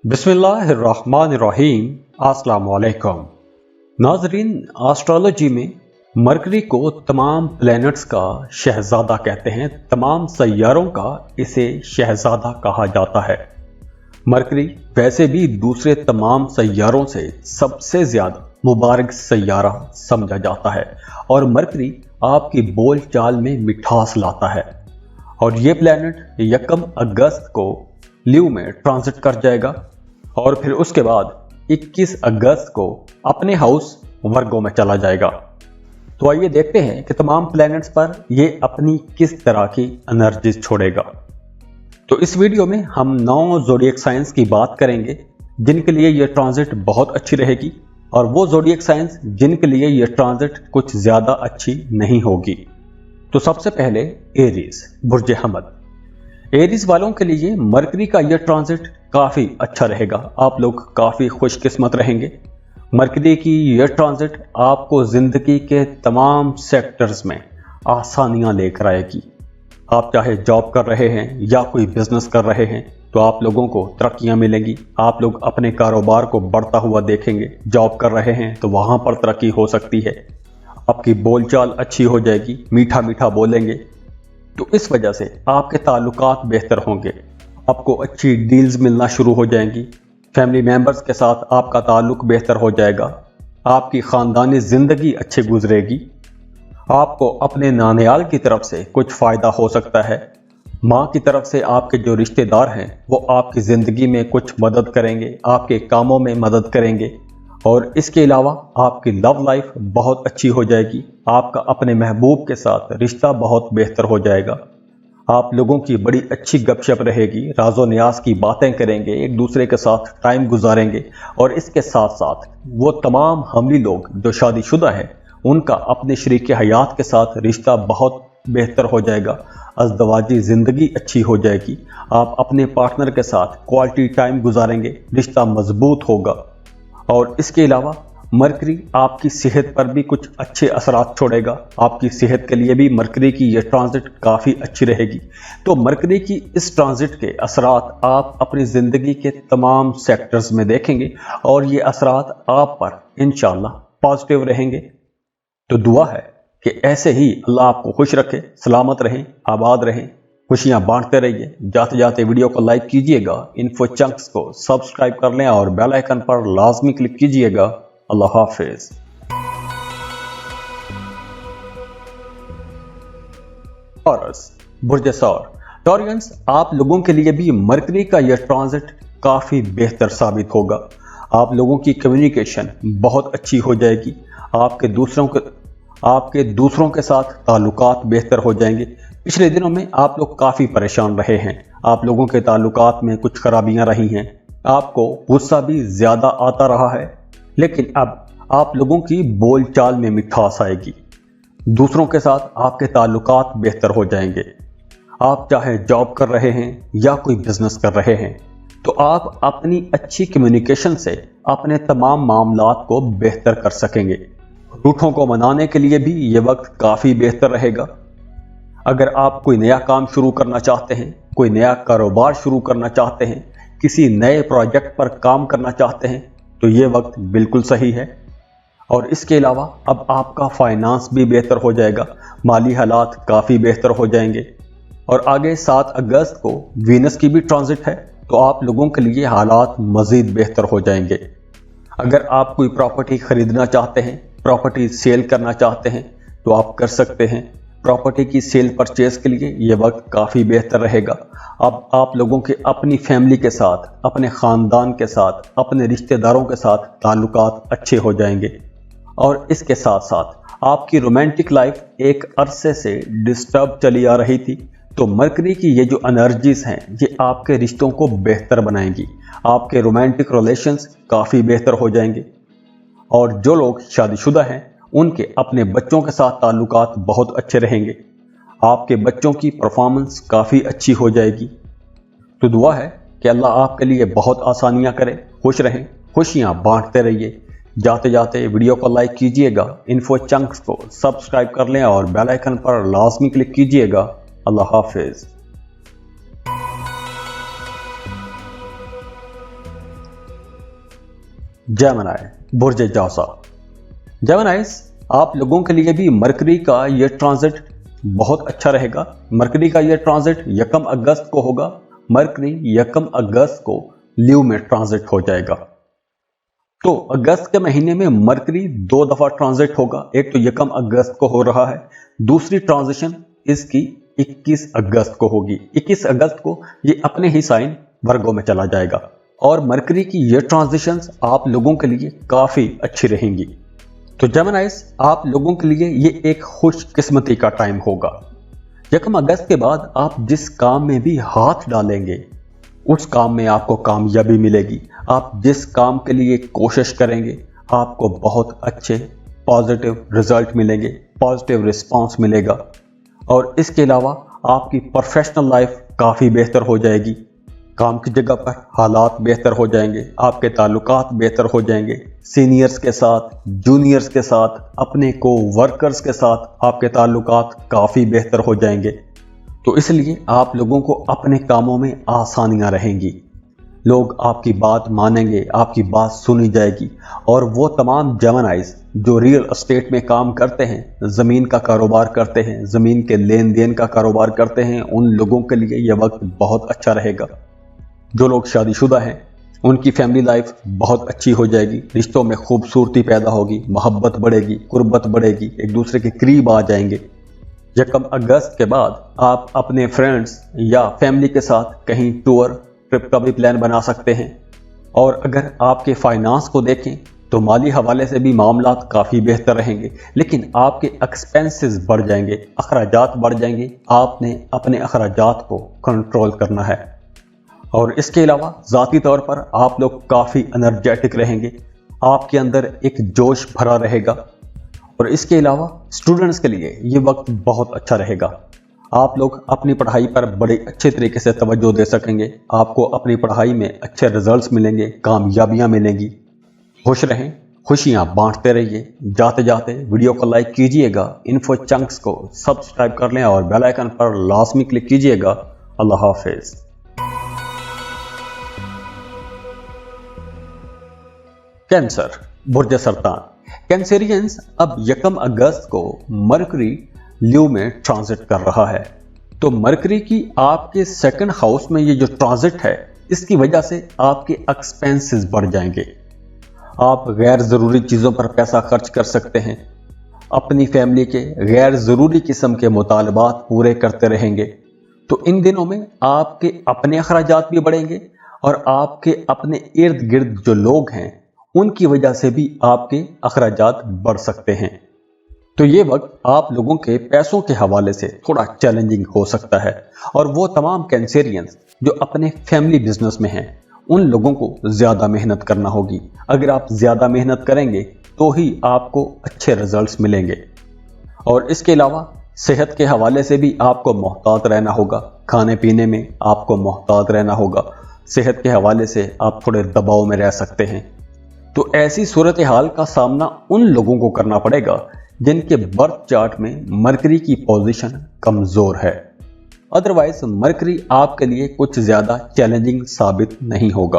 बिस्मिल्लाहिर्रहमानिर्रहीम। अस्सलाम वालेकुम नाजरीन, एस्ट्रोलॉजी में मरकरी को तमाम प्लैनेट्स का शहजादा कहते हैं। तमाम सैयारों का इसे शहजादा कहा जाता है। मरकरी वैसे भी दूसरे तमाम सैयारों से सबसे ज्यादा मुबारक सैयारा समझा जाता है और मरकरी आपकी बोल चाल में मिठास लाता है। और ये प्लैनेट 1 अगस्त को लीव में ट्रांजिट कर जाएगा और फिर उसके बाद 21 अगस्त को अपने हाउस वर्गो में चला जाएगा। तो आइए देखते हैं कि तमाम प्लैनेट्स पर ये अपनी किस तरह की एनर्जीज छोड़ेगा। तो इस वीडियो में हम 9 ज़ोडिएक साइंस की बात करेंगे जिनके लिए ये ट्रांजिट बहुत अच्छी रहेगी और वो ज़ोडिएक साइंस जिनके लिए ये ट्रांजिट कुछ ज्यादा अच्छी नहीं होगी। तो सबसे पहले एरीज बुर्ज हमद। एरीज वालों के लिए मरकरी का यह ट्रांजिट काफी अच्छा रहेगा। आप लोग काफी खुशकिस्मत रहेंगे। मरकरी की यह ट्रांजिट आपको जिंदगी के तमाम सेक्टर्स में आसानियां लेकर आएगी। आप चाहे जॉब कर रहे हैं या कोई बिजनेस कर रहे हैं तो आप लोगों को तरक्कियां मिलेंगी। आप लोग अपने कारोबार को बढ़ता हुआ देखेंगे। जॉब कर रहे हैं तो वहां पर तरक्की हो सकती है। आपकी बोलचाल अच्छी हो जाएगी, मीठा मीठा बोलेंगे तो इस वजह से आपके ताल्लुकात बेहतर होंगे। आपको अच्छी डील्स मिलना शुरू हो जाएंगी। फैमिली मेंबर्स के साथ आपका ताल्लुक बेहतर हो जाएगा। आपकी खानदानी जिंदगी अच्छी गुजरेगी। आपको अपने नानियाल की तरफ से कुछ फायदा हो सकता है। माँ की तरफ से आपके जो रिश्तेदार हैं वो आपकी जिंदगी में कुछ मदद करेंगे, आपके कामों में मदद करेंगे। और इसके अलावा आपकी लव लाइफ बहुत अच्छी हो जाएगी। आपका अपने महबूब के साथ रिश्ता बहुत बेहतर हो जाएगा। आप लोगों की बड़ी अच्छी गपशप रहेगी। राजो नियाज की बातें करेंगे, एक दूसरे के साथ टाइम गुजारेंगे। और इसके साथ साथ वो तमाम हमली लोग जो शादीशुदा हैं उनका अपने शरीक हयात के साथ रिश्ता बहुत बेहतर हो जाएगा। अज़दवाजी ज़िंदगी अच्छी हो जाएगी। आप अपने पार्टनर के साथ क्वालिटी टाइम गुजारेंगे, रिश्ता मजबूत होगा। और इसके अलावा मरकरी आपकी सेहत पर भी कुछ अच्छे असरात छोड़ेगा। आपकी सेहत के लिए भी मरकरी की यह ट्रांजिट काफ़ी अच्छी रहेगी। तो मरकरी की इस ट्रांजिट के असरात आप अपनी ज़िंदगी के तमाम सेक्टर्स में देखेंगे और ये असरात आप पर इंशाअल्लाह पॉजिटिव रहेंगे। तो दुआ है कि ऐसे ही अल्लाह आपको खुश रखे, सलामत रहें, आबाद रहें, खुशियां बांटते रहिए। जाते जाते वीडियो को लाइक कीजिएगा, इन्फो चंक्स को सब्सक्राइब कर लें और बेल आइकन पर लाजमी क्लिक कीजिएगा। अल्लाह हाफिज। टॉरस बुर्ज सौर। टॉरियंस, आप लोगों के लिए भी मरकरी का यह ट्रांजिट काफी बेहतर साबित होगा। आप लोगों की कम्युनिकेशन बहुत अच्छी हो जाएगी। आपके दूसरों के साथ ताल्लुकात बेहतर हो जाएंगे। पिछले दिनों में आप लोग काफ़ी परेशान रहे हैं। आप लोगों के ताल्लुकात में कुछ खराबियां रही हैं। आपको गुस्सा भी ज़्यादा आता रहा है, लेकिन अब आप लोगों की बोलचाल में मिठास आएगी। दूसरों के साथ आपके ताल्लुकात बेहतर हो जाएंगे। आप चाहे जॉब कर रहे हैं या कोई बिजनेस कर रहे हैं तो आप अपनी अच्छी कम्युनिकेशन से अपने तमाम मामलात को बेहतर कर सकेंगे। रूठों को मनाने के लिए भी ये वक्त काफ़ी बेहतर रहेगा। अगर आप कोई नया काम शुरू करना चाहते हैं, कोई नया कारोबार शुरू करना चाहते हैं, किसी नए प्रोजेक्ट पर काम करना चाहते हैं तो ये वक्त बिल्कुल सही है। और इसके अलावा अब आपका फाइनेंस भी बेहतर हो जाएगा। माली हालात काफ़ी बेहतर हो जाएंगे। और आगे 7 अगस्त को वीनस की भी ट्रांजिट है तो आप लोगों के लिए हालात मज़ीद बेहतर हो जाएंगे। अगर आप कोई प्रॉपर्टी खरीदना चाहते हैं, प्रॉपर्टी सेल करना चाहते हैं तो आप कर सकते हैं। प्रॉपर्टी की सेल परचेज के लिए ये वक्त काफ़ी बेहतर रहेगा। अब आप लोगों के अपनी फैमिली के साथ, अपने ख़ानदान के साथ, अपने रिश्तेदारों के साथ ताल्लुकात अच्छे हो जाएंगे। और इसके साथ साथ आपकी रोमांटिक लाइफ एक अरसे से डिस्टर्ब चली आ रही थी तो मरकरी की ये जो एनर्जीज हैं ये आपके रिश्तों को बेहतर बनाएंगी। आपके रोमांटिक रिलेशंस काफ़ी बेहतर हो जाएंगे। और जो लोग शादीशुदा हैं उनके अपने बच्चों के साथ ताल्लुकात बहुत अच्छे रहेंगे। आपके बच्चों की परफॉर्मेंस काफ़ी अच्छी हो जाएगी। तो दुआ है कि अल्लाह आपके लिए बहुत आसानियां करे। खुश रहें, खुशियां बांटते रहिए। जाते जाते वीडियो को लाइक कीजिएगा, इन्फो चंक्स को सब्सक्राइब कर लें और बेल आइकन पर लाजमी क्लिक कीजिएगा। अल्लाह हाफिज। जेमिनी, बुर्ज जौसा। जेमिनीज, आप लोगों के लिए भी मरकरी का यह ट्रांजिट बहुत अच्छा रहेगा। मरकरी का यह ट्रांजिट 1 अगस्त को होगा। मरकरी 1 अगस्त को लीव में ट्रांजिट हो जाएगा। तो अगस्त के महीने में मरकरी 2 दफा ट्रांजिट होगा। एक तो 1 अगस्त को हो रहा है, दूसरी ट्रांजिशन इसकी 21 अगस्त को होगी। 21 अगस्त को ये अपने ही साइन वर्गो में चला जाएगा और मरकरी की ये ट्रांजिशंस आप लोगों के लिए काफी अच्छी रहेंगी। तो जेमिनीज, आप लोगों के लिए ये एक खुशकिस्मती का टाइम होगा। 1 अगस्त के बाद आप जिस काम में भी हाथ डालेंगे उस काम में आपको कामयाबी मिलेगी। आप जिस काम के लिए कोशिश करेंगे आपको बहुत अच्छे पॉजिटिव रिजल्ट मिलेंगे, पॉजिटिव रिस्पांस मिलेगा। और इसके अलावा आपकी प्रोफेशनल लाइफ काफ़ी बेहतर हो जाएगी। काम की जगह पर हालात बेहतर हो जाएंगे, आपके ताल्लुकात बेहतर हो जाएंगे। सीनियर्स के साथ, जूनियर्स के साथ, अपने को वर्कर्स के साथ आपके ताल्लुकात काफ़ी बेहतर हो जाएंगे। तो इसलिए आप लोगों को अपने कामों में आसानियां रहेंगी। लोग आपकी बात मानेंगे, आपकी बात सुनी जाएगी। और वो तमाम जेमिनीज जो रियल एस्टेट में काम करते हैं, ज़मीन का कारोबार करते हैं, ज़मीन के लेन देन का कारोबार करते हैं, उन लोगों के लिए यह वक्त बहुत अच्छा रहेगा। जो लोग शादीशुदा हैं उनकी फैमिली लाइफ बहुत अच्छी हो जाएगी। रिश्तों में खूबसूरती पैदा होगी, मोहब्बत बढ़ेगी, कुर्बत बढ़ेगी, एक दूसरे के करीब आ जाएंगे। 1 अगस्त के बाद आप अपने फ्रेंड्स या फैमिली के साथ कहीं टूर ट्रिप का भी प्लान बना सकते हैं। और अगर आपके फाइनेंस को देखें तो माली हवाले से भी मामलात काफ़ी बेहतर रहेंगे, लेकिन आपके एक्सपेंसेस बढ़ जाएंगे, अखराजात बढ़ जाएंगे। आपने अपने अखराजात को कंट्रोल करना है। और इसके अलावा ज़ाती तौर पर आप लोग काफ़ी एनर्जेटिक रहेंगे, आपके अंदर एक जोश भरा रहेगा। और इसके अलावा स्टूडेंट्स के लिए ये वक्त बहुत अच्छा रहेगा। आप लोग अपनी पढ़ाई पर बड़े अच्छे तरीके से तवज्जो दे सकेंगे। आपको अपनी पढ़ाई में अच्छे रिजल्ट्स मिलेंगे, कामयाबियां मिलेंगी। खुश रहें, खुशियां बांटते रहिए। जाते जाते वीडियो को लाइक कीजिएगा, इन्फो चंक्स को सब्सक्राइब कर लें और बेल आइकन पर लाजमी क्लिक कीजिएगा। अल्लाह हाफिज। कैंसर, बुर्ज सरतान। कैंसेरियंस, अब 1 अगस्त को मरकरी लीव में ट्रांजिट कर रहा है। तो मरकरी की आपके 2nd हाउस में ये जो ट्रांजिट है, इसकी वजह से आपके एक्सपेंसेस बढ़ जाएंगे। आप गैर ज़रूरी चीज़ों पर पैसा खर्च कर सकते हैं, अपनी फैमिली के गैर ज़रूरी किस्म के मुतालबात पूरे करते रहेंगे। तो इन दिनों में आपके अपने अखराजात भी बढ़ेंगे और आपके अपने इर्द गिर्द जो लोग हैं उनकी वजह से भी आपके अखराजात बढ़ सकते हैं। तो ये वक्त आप लोगों के पैसों के हवाले से थोड़ा चैलेंजिंग हो सकता है। और वो तमाम कैंसेरियंस जो अपने फैमिली बिजनेस में हैं उन लोगों को ज़्यादा मेहनत करना होगी। अगर आप ज़्यादा मेहनत करेंगे तो ही आपको अच्छे रिजल्ट्स मिलेंगे। और इसके अलावा सेहत के हवाले से भी आपको मोहतात रहना होगा, खाने पीने में आपको मोहतात रहना होगा। सेहत के हवाले से आप थोड़े दबाव में रह सकते हैं। तो ऐसी सूरत हाल का सामना उन लोगों को करना पड़ेगा जिनके बर्थ चार्ट में मरकरी की पोजीशन कमज़ोर है। अदरवाइज मरकरी आपके लिए कुछ ज़्यादा चैलेंजिंग साबित नहीं होगा।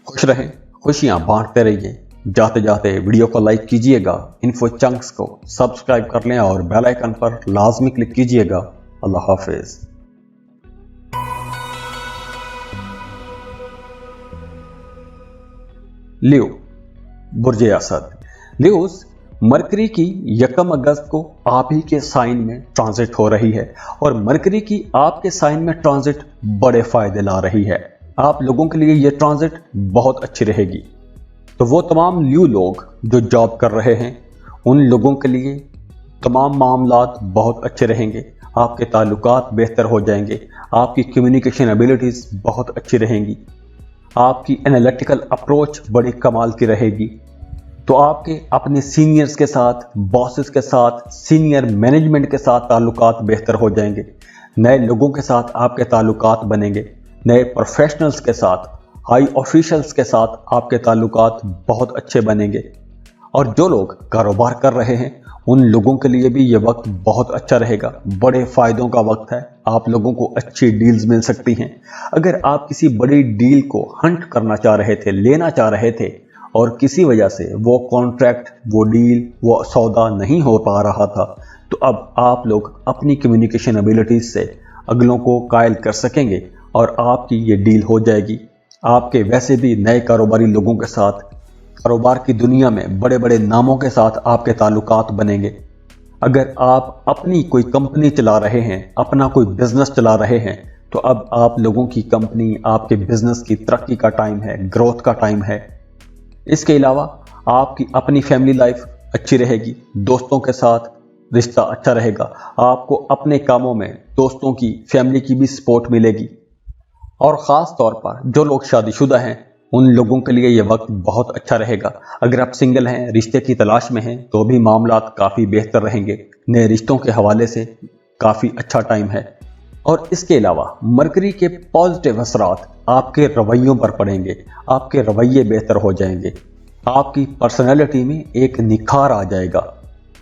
खुश रहें, खुशियां बांटते रहिए। जाते जाते वीडियो को लाइक कीजिएगा, इन्फो चंक्स को सब्सक्राइब कर लें और बेल आइकन पर लाजमी क्लिक कीजिएगा। अल्लाह हाफिज। लियो, बुर्ज असद। लियोस, मरकरी की 1 अगस्त को आप ही के साइन में ट्रांजिट हो रही है और मरकरी की आपके साइन में ट्रांजिट बड़े फायदे ला रही है। आप लोगों के लिए यह ट्रांजिट बहुत अच्छी रहेगी। तो वो तमाम लियो लोग जो जॉब कर रहे हैं उन लोगों के लिए तमाम मामलात बहुत अच्छे रहेंगे। आपके ताल्लुकात बेहतर हो जाएंगे, आपकी कम्युनिकेशन एबिलिटीज़ बहुत अच्छी रहेंगी, आपकी एनालिटिकल अप्रोच बड़ी कमाल की रहेगी। तो आपके अपने सीनियर्स के साथ, बॉसेस के साथ, सीनियर मैनेजमेंट के साथ ताल्लुकात बेहतर हो जाएंगे। नए लोगों के साथ आपके ताल्लुकात बनेंगे, नए प्रोफेशनल्स के साथ, हाई ऑफिशियल्स के साथ आपके ताल्लुकात बहुत अच्छे बनेंगे। और जो लोग कारोबार कर रहे हैं उन लोगों के लिए भी ये वक्त बहुत अच्छा रहेगा। बड़े फ़ायदों का वक्त है, आप लोगों को अच्छी डील्स मिल सकती हैं। अगर आप किसी बड़ी डील को हंट करना चाह रहे थे, लेना चाह रहे थे और किसी वजह से वो कॉन्ट्रैक्ट, वो डील, वो सौदा नहीं हो पा रहा था, तो अब आप लोग अपनी कम्युनिकेशन एबिलिटीज से अगलों को कायल कर सकेंगे और आपकी ये डील हो जाएगी। आपके वैसे भी नए कारोबारी लोगों के साथ, कारोबार की दुनिया में बड़े बड़े नामों के साथ आपके ताल्लुकात बनेंगे। अगर आप अपनी कोई कंपनी चला रहे हैं, अपना कोई बिजनेस चला रहे हैं, तो अब आप लोगों की कंपनी, आपके बिजनेस की तरक्की का टाइम है, ग्रोथ का टाइम है। इसके अलावा आपकी अपनी फैमिली लाइफ अच्छी रहेगी, दोस्तों के साथ रिश्ता अच्छा रहेगा, आपको अपने कामों में दोस्तों की, फैमिली की भी सपोर्ट मिलेगी। और ख़ास तौर पर जो लोग शादीशुदा हैं उन लोगों के लिए ये वक्त बहुत अच्छा रहेगा। अगर आप सिंगल हैं, रिश्ते की तलाश में हैं, तो भी मामलात काफ़ी बेहतर रहेंगे। नए रिश्तों के हवाले से काफ़ी अच्छा टाइम है। और इसके अलावा मरकरी के पॉजिटिव असरात आपके रवैयों पर पड़ेंगे, आपके रवैये बेहतर हो जाएंगे, आपकी पर्सनैलिटी में एक निखार आ जाएगा।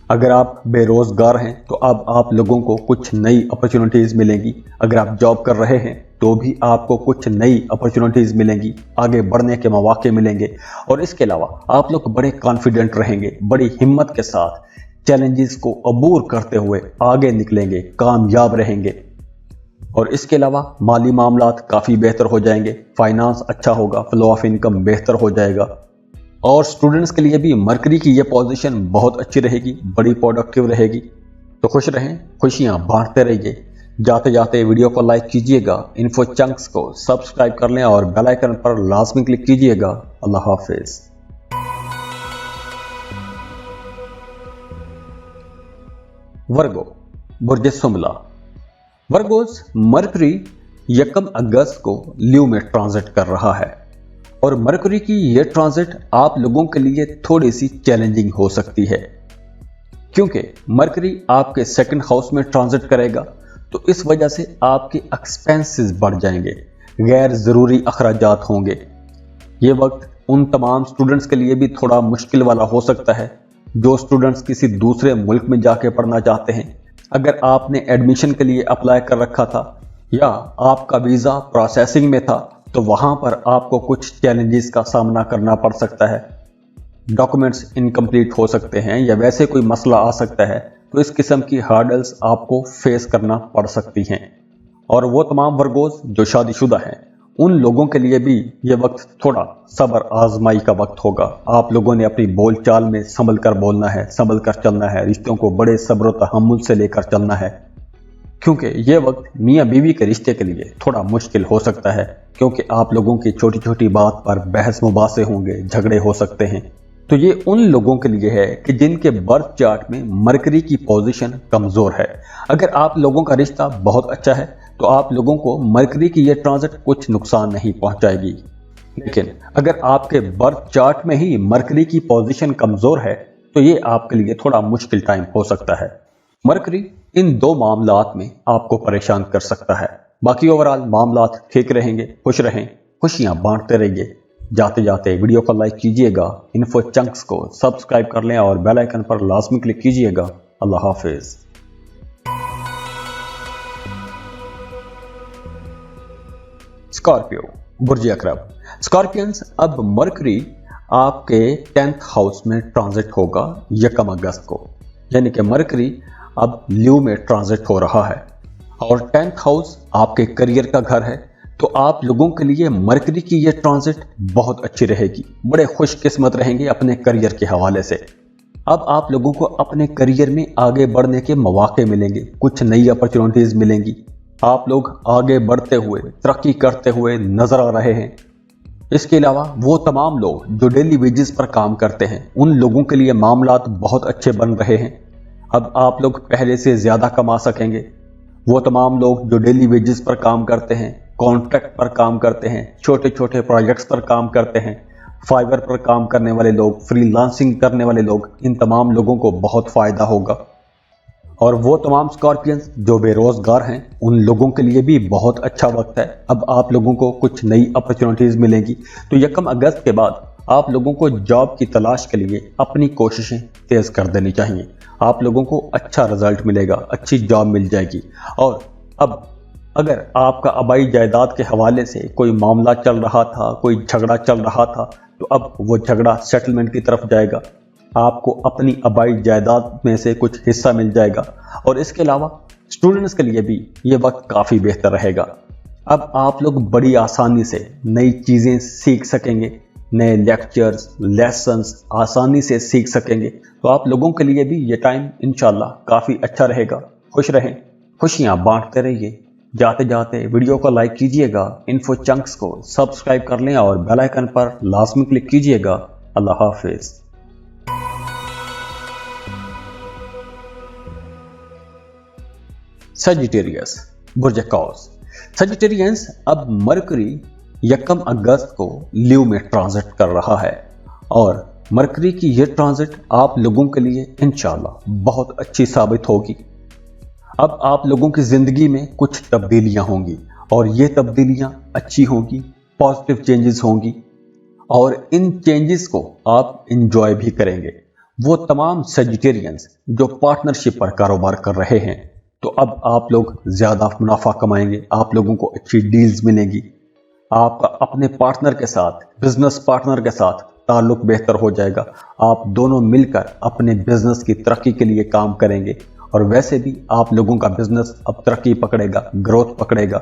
अगर आप बेरोज़गार हैं तो अब आप लोगों को कुछ नई अपॉर्चुनिटीज़ मिलेंगी। अगर आप जॉब कर रहे हैं तो भी आपको कुछ नई अपॉर्चुनिटीज़ मिलेंगी, आगे बढ़ने के मौके मिलेंगे। और इसके अलावा आप लोग बड़े कॉन्फिडेंट रहेंगे, बड़ी हिम्मत के साथ चैलेंजेस को अबूर करते हुए आगे निकलेंगे, कामयाब रहेंगे। और इसके अलावा माली मामलात काफ़ी बेहतर हो जाएंगे, फाइनेंस अच्छा होगा, फ्लो ऑफ इनकम बेहतर हो जाएगा। और स्टूडेंट्स के लिए भी मरकरी की ये पोजीशन बहुत अच्छी रहेगी, बड़ी प्रोडक्टिव रहेगी। तो खुश रहें, खुशियां बांटते रहिए। जाते जाते वीडियो को लाइक कीजिएगा, इन्फो चंक्स को सब्सक्राइब कर लें और बेल आइकन पर लाजमी क्लिक कीजिएगा। अल्लाह हाफिज। वर्गो, बुर्ज सुमला। वर्गोस, मरकरी 1 अगस्त को ल्यू में ट्रांजिट कर रहा है और मरकरी की यह ट्रांजिट आप लोगों के लिए थोड़ी सी चैलेंजिंग हो सकती है, क्योंकि मरकरी आपके 2nd हाउस में ट्रांजिट करेगा। तो इस वजह से आपके एक्सपेंसेस बढ़ जाएंगे, गैर ज़रूरी अखराजात होंगे। ये वक्त उन तमाम स्टूडेंट्स के लिए भी थोड़ा मुश्किल वाला हो सकता है जो स्टूडेंट्स किसी दूसरे मुल्क में जाके पढ़ना चाहते हैं। अगर आपने एडमिशन के लिए अप्लाई कर रखा था या आपका वीज़ा प्रोसेसिंग में था, तो वहाँ पर आपको कुछ चैलेंजेस का सामना करना पड़ सकता है। डॉक्यूमेंट्स इनकम्प्लीट हो सकते हैं या वैसे कोई मसला आ सकता है, तो इस किस्म की हार्डल्स आपको फेस करना पड़ सकती हैं। और वो तमाम वर्गोस जो शादीशुदा हैं, उन लोगों के लिए भी ये वक्त थोड़ा सब्र आजमाई का वक्त होगा। आप लोगों ने अपनी बोल चाल में संभल कर बोलना है, संभल कर चलना है, रिश्तों को बड़े सब्र और तहम्मुल से लेकर चलना है, क्योंकि ये वक्त मियाँ बीवी के रिश्ते के लिए थोड़ा मुश्किल हो सकता है, क्योंकि आप लोगों की छोटी छोटी बात पर बहस मुबासे होंगे, झगड़े हो सकते हैं। तो ये उन लोगों के लिए है कि जिनके बर्थ चार्ट में मरकरी की पोजीशन कमज़ोर है। अगर आप लोगों का रिश्ता बहुत अच्छा है तो आप लोगों को मरकरी की ये ट्रांजिट कुछ नुकसान नहीं पहुंचाएगी। लेकिन अगर आपके बर्थ चार्ट में ही मरकरी की पोजीशन कमज़ोर है तो ये आपके लिए थोड़ा मुश्किल टाइम हो सकता है। मरकरी इन 2 मामलात में आपको परेशान कर सकता है। बाकी ओवरऑल मामलात ठीक रहेंगे। खुश रहें, खुशियां बांटते रहिए। जाते जाते वीडियो को लाइक कीजिएगा, इन्फो चंक्स को सब्सक्राइब कर लें और बेल आइकन पर लाजमी क्लिक कीजिएगा। अल्लाह हाफिज। स्कॉर्पियो, बुर्ज अकरब। स्कॉर्पियंस, अब मरकरी आपके 10th हाउस में ट्रांजिट होगा 1 अगस्त को, यानी कि मरकरी अब ल्यू में ट्रांजिट हो रहा है और 10th हाउस आपके करियर का घर है। तो आप लोगों के लिए मरकरी की ये ट्रांजिट बहुत अच्छी रहेगी, बड़े खुशकिस्मत रहेंगे अपने करियर के हवाले से। अब आप लोगों को अपने करियर में आगे बढ़ने के मौके मिलेंगे, कुछ नई अपॉर्चुनिटीज़ मिलेंगी। आप लोग आगे बढ़ते हुए, तरक्की करते हुए नजर आ रहे हैं। इसके अलावा वो तमाम लोग जो डेली वेजेस पर काम करते हैं, उन लोगों के लिए मामलात बहुत अच्छे बन रहे हैं। अब आप लोग पहले से ज़्यादा कमा सकेंगे। वो तमाम लोग जो डेली वेजेस पर काम करते हैं, कॉन्ट्रैक्ट पर काम करते हैं, छोटे छोटे प्रोजेक्ट्स पर काम करते हैं, फाइवर पर काम करने वाले लोग, फ्रीलांसिंग करने वाले लोग, इन तमाम लोगों को बहुत फ़ायदा होगा। और वो तमाम स्कॉर्पियंस जो बेरोज़गार हैं, उन लोगों के लिए भी बहुत अच्छा वक्त है। अब आप लोगों को कुछ नई अपॉर्चुनिटीज़ मिलेंगी। तो 1 अगस्त के बाद आप लोगों को जॉब की तलाश के लिए अपनी कोशिशें तेज़ कर देनी चाहिए। आप लोगों को अच्छा रिजल्ट मिलेगा, अच्छी जॉब मिल जाएगी। और अब अगर आपका आबाई जायदाद के हवाले से कोई मामला चल रहा था, कोई झगड़ा चल रहा था, तो अब वो झगड़ा सेटलमेंट की तरफ जाएगा। आपको अपनी आबाई जायदाद में से कुछ हिस्सा मिल जाएगा। और इसके अलावा स्टूडेंट्स के लिए भी ये वक्त काफ़ी बेहतर रहेगा। अब आप लोग बड़ी आसानी से नई चीज़ें सीख सकेंगे, नए लेक्चर्स, लेसन्स आसानी से सीख सकेंगे। तो आप लोगों के लिए भी ये टाइम इंशाल्लाह काफ़ी अच्छा रहेगा। खुश रहें, खुशियाँ बांटते रहिए। जाते जाते वीडियो को लाइक कीजिएगा, इन्फो चंक्स को सब्सक्राइब कर लें और बेल आइकन पर लाजमी क्लिक कीजिएगा। अल्लाह हाफिज़। सजिटेरियस बुर्ज कौस। सजिटेरियंस अब मरकरी 1 अगस्त को लीव में ट्रांजिट कर रहा है और मरकरी की ये ट्रांजिट आप लोगों के लिए इंशाल्लाह बहुत अच्छी साबित होगी। अब आप लोगों की ज़िंदगी में कुछ तब्दीलियां होंगी और ये तब्दीलियां अच्छी होंगी, पॉजिटिव चेंजेस होंगी और इन चेंजेस को आप इंजॉय भी करेंगे। वो तमाम सजिटेरियंस जो पार्टनरशिप पर कारोबार कर रहे हैं, तो अब आप लोग ज़्यादा मुनाफा कमाएंगे, आप लोगों को अच्छी डील्स मिलेंगी। आपका अपने पार्टनर के साथ, बिजनेस पार्टनर के साथ ताल्लुक बेहतर हो जाएगा। आप दोनों मिलकर अपने बिजनेस की तरक्की के लिए काम करेंगे और वैसे भी आप लोगों का बिजनेस अब तरक्की पकड़ेगा, ग्रोथ पकड़ेगा।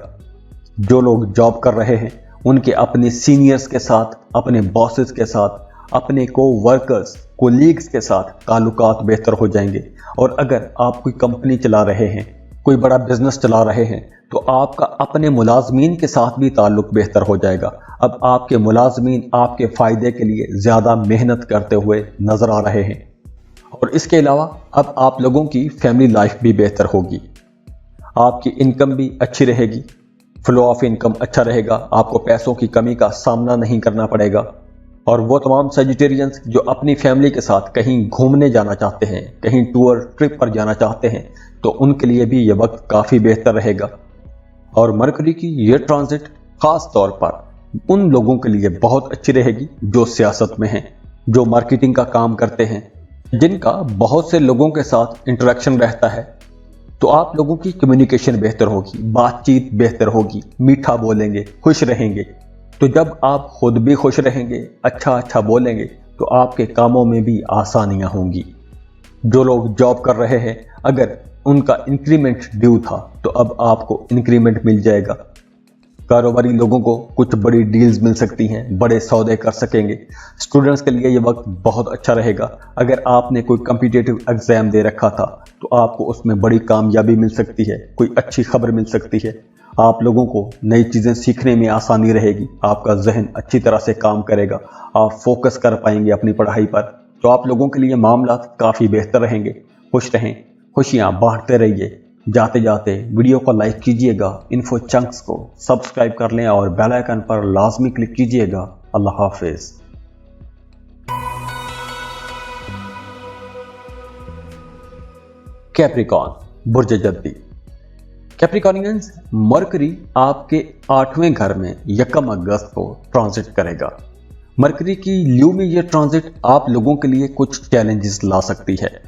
जो लोग जॉब कर रहे हैं उनके अपने सीनियर्स के साथ, अपने बॉसेस के साथ, अपने को-वर्कर्स, कोलीग्स के साथ ताल्लुकात बेहतर हो जाएंगे। और अगर आप कोई कंपनी चला रहे हैं, कोई बड़ा बिजनेस चला रहे हैं, तो आपका अपने मुलाजमीन के साथ भी ताल्लुक बेहतर हो जाएगा। अब आपके मुलाजमीन आपके फ़ायदे के लिए ज़्यादा मेहनत करते हुए नज़र आ रहे हैं। और इसके अलावा अब आप लोगों की फैमिली लाइफ भी बेहतर होगी, आपकी इनकम भी अच्छी रहेगी, फ्लो ऑफ इनकम अच्छा रहेगा, आपको पैसों की कमी का सामना नहीं करना पड़ेगा। और वो तमाम सजिटेरियंस जो अपनी फैमिली के साथ कहीं घूमने जाना चाहते हैं, कहीं टूर ट्रिप पर जाना चाहते हैं, तो उनके लिए भी ये वक्त काफ़ी बेहतर रहेगा। और मरकरी की ये ट्रांजिट ख़ास तौर पर उन लोगों के लिए बहुत अच्छी रहेगी जो सियासत में हैं, जो मार्केटिंग का काम करते हैं, जिनका बहुत से लोगों के साथ इंटरेक्शन रहता है। तो आप लोगों की कम्युनिकेशन बेहतर होगी, बातचीत बेहतर होगी, मीठा बोलेंगे, खुश रहेंगे। तो जब आप खुद भी खुश रहेंगे, अच्छा बोलेंगे, तो आपके कामों में भी आसानियां होंगी। जो लोग जॉब कर रहे हैं, अगर उनका इंक्रीमेंट ड्यू था, तो अब आपको इंक्रीमेंट मिल जाएगा। कारोबारी लोगों को कुछ बड़ी डील्स मिल सकती हैं, बड़े सौदे कर सकेंगे। स्टूडेंट्स के लिए ये वक्त बहुत अच्छा रहेगा। अगर आपने कोई कॉम्पिटिटिव एग्जाम दे रखा था, तो आपको उसमें बड़ी कामयाबी मिल सकती है, कोई अच्छी खबर मिल सकती है। आप लोगों को नई चीज़ें सीखने में आसानी रहेगी, आपका जहन अच्छी तरह से काम करेगा, आप फोकस कर पाएंगे अपनी पढ़ाई पर। तो आप लोगों के लिए मामला काफ़ी बेहतर रहेंगे। खुश रहें, खुशियाँ बांटते रहिए। जाते जाते वीडियो को लाइक कीजिएगा, इन्फो चंक्स को सब्सक्राइब कर लें और बेल आइकन पर लाजमी क्लिक कीजिएगा। अल्लाह हाफिज़। कैप्रिकॉर्न बुर्ज जद्दी। कैप्रिकॉर्नियंस, मरकरी आपके 8वें घर में 1 अगस्त को ट्रांजिट करेगा। मरकरी की लीव में यह ट्रांजिट आप लोगों के लिए कुछ चैलेंजेस ला सकती है।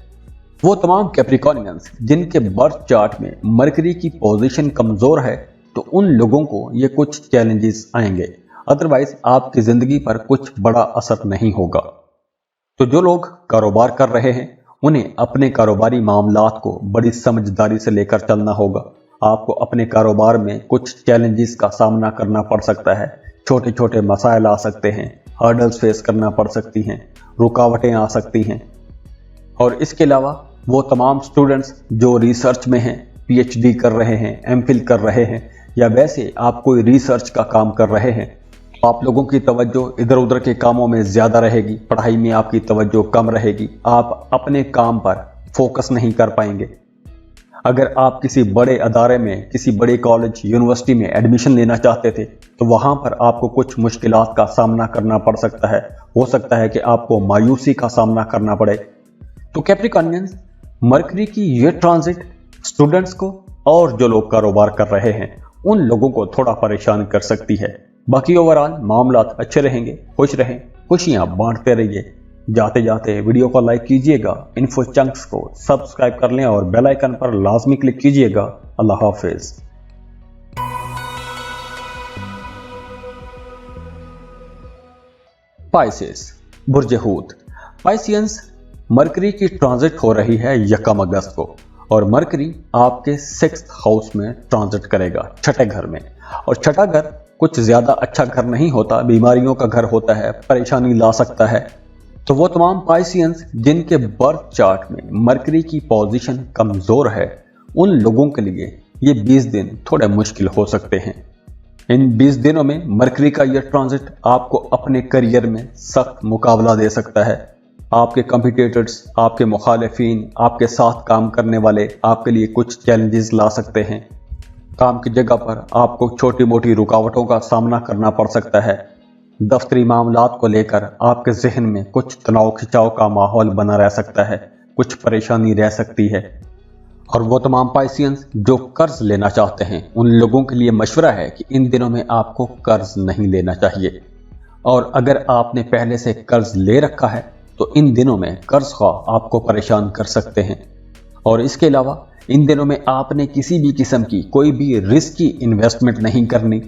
वो तमाम कैप्रिकॉर्नियंस जिनके बर्थ चार्ट में मरकरी की पोजीशन कमज़ोर है, तो उन लोगों को ये कुछ चैलेंजेस आएंगे। अदरवाइज आपकी ज़िंदगी पर कुछ बड़ा असर नहीं होगा। तो जो लोग कारोबार कर रहे हैं, उन्हें अपने कारोबारी मामलात को बड़ी समझदारी से लेकर चलना होगा। आपको अपने कारोबार में कुछ चैलेंजेस का सामना करना पड़ सकता है। छोटे छोटे मसाइल आ सकते हैं, हर्डल्स फेस करना पड़ सकती हैं, रुकावटें आ सकती हैं। और इसके अलावा वो तमाम स्टूडेंट्स जो रिसर्च में हैं, पीएचडी कर रहे हैं, एमफिल कर रहे हैं, या वैसे आप कोई रिसर्च का काम कर रहे हैं, तो आप लोगों की तवज्जो इधर उधर के कामों में ज़्यादा रहेगी, पढ़ाई में आपकी तवज्जो कम रहेगी, आप अपने काम पर फोकस नहीं कर पाएंगे। अगर आप किसी बड़े अदारे में, किसी बड़े कॉलेज, यूनिवर्सिटी में एडमिशन लेना चाहते थे, तो वहाँ पर आपको कुछ मुश्किलात का सामना करना पड़ सकता है। हो सकता है कि आपको मायूसी का सामना करना पड़े। तो कैप्रिकॉर्नियंस, मरकरी की ये ट्रांजिट स्टूडेंट्स को और जो लोग कारोबार कर रहे हैं उन लोगों को थोड़ा परेशान कर सकती है। बाकी ओवरऑल मामलात अच्छे रहेंगे। खुश रहें, खुशियां बांटते रहिए। जाते जाते वीडियो को लाइक कीजिएगा, इन्फो चंक्स को सब्सक्राइब कर लें और बेल आइकन पर लाजमी क्लिक कीजिएगा। अल्लाह हाफिज़। पाइसेस बुर्ज हूत। पाइसियंस, मरकरी की ट्रांजिट हो रही है 1 अगस्त को और मरकरी आपके 6th हाउस में ट्रांजिट करेगा, छठे घर में। और छठा घर कुछ ज्यादा अच्छा घर नहीं होता, बीमारियों का घर होता है, परेशानी ला सकता है। तो वो तमाम पाइसियंस जिनके बर्थ चार्ट में मरकरी की पोजीशन कमजोर है, उन लोगों के लिए ये 20 दिन थोड़े मुश्किल हो सकते हैं। इन 20 दिनों में मरकरी का यह ट्रांजिट आपको अपने करियर में सख्त मुकाबला दे सकता है। आपके कॉम्पिटिटर्स, आपके मुखालिफिन, आपके साथ काम करने वाले आपके लिए कुछ चैलेंजेस ला सकते हैं। काम की जगह पर आपको छोटी मोटी रुकावटों का सामना करना पड़ सकता है। दफ्तरी मामलात को लेकर आपके जहन में कुछ तनाव खिंचाव का माहौल बना रह सकता है, कुछ परेशानी रह सकती है। और वो तमाम पाइसियंस जो कर्ज लेना चाहते हैं, उन लोगों के लिए मशवरा है कि इन दिनों में आपको कर्ज नहीं लेना चाहिए। और अगर आपने पहले से कर्ज ले रखा है तो इन दिनों में कर्ज ख्वाह आपको परेशान कर सकते हैं। और इसके अलावा इन दिनों में आपने किसी भी किस्म की कोई भी रिस्की इन्वेस्टमेंट नहीं करनी।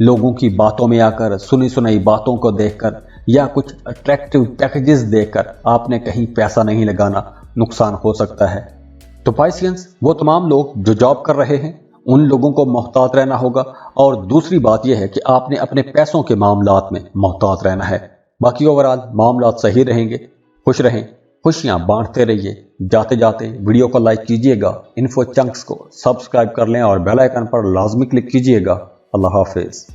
लोगों की बातों में आकर, सुनी सुनाई बातों को देखकर या कुछ अट्रैक्टिव पैकेजेस देखकर आपने कहीं पैसा नहीं लगाना, नुकसान हो सकता है। तो पाइसियंस, वो तमाम लोग जो जॉब कर रहे हैं, उन लोगों को मोहतात रहना होगा। और दूसरी बात यह है कि आपने अपने पैसों के मामलात में मोहतात रहना है। बाकी ओवरऑल मामलात सही रहेंगे। खुश रहें, खुशियां बांटते रहिए। जाते जाते वीडियो को लाइक कीजिएगा, इन्फो चंक्स को सब्सक्राइब कर लें और बेल आइकन पर लाजमी क्लिक कीजिएगा। अल्लाह हाफिज।